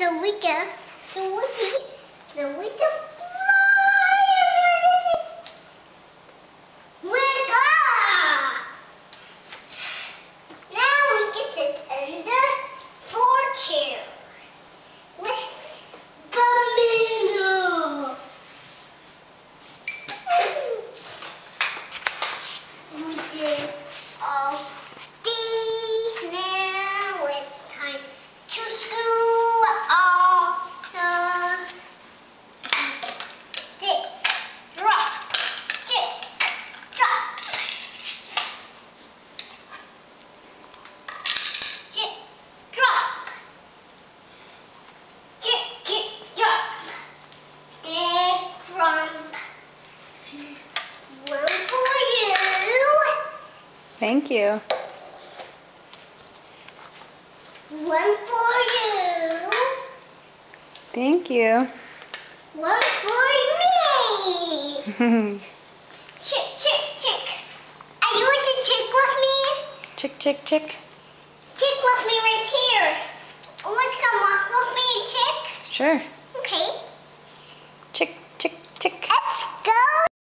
so we can fly. Wake up! Now we can sit in the 4-chair with Bamino. We did all these. Now it's time to screw all the dip, drop, dip, drop, dip, drop, dip, drop, dip, drop. One for you. Thank you. One for you. Thank you. One for me. Chick, chick, chick. Are you want to chick with me? Chick, chick, chick. Chick with me right here. Let's come walk with me and chick. Sure.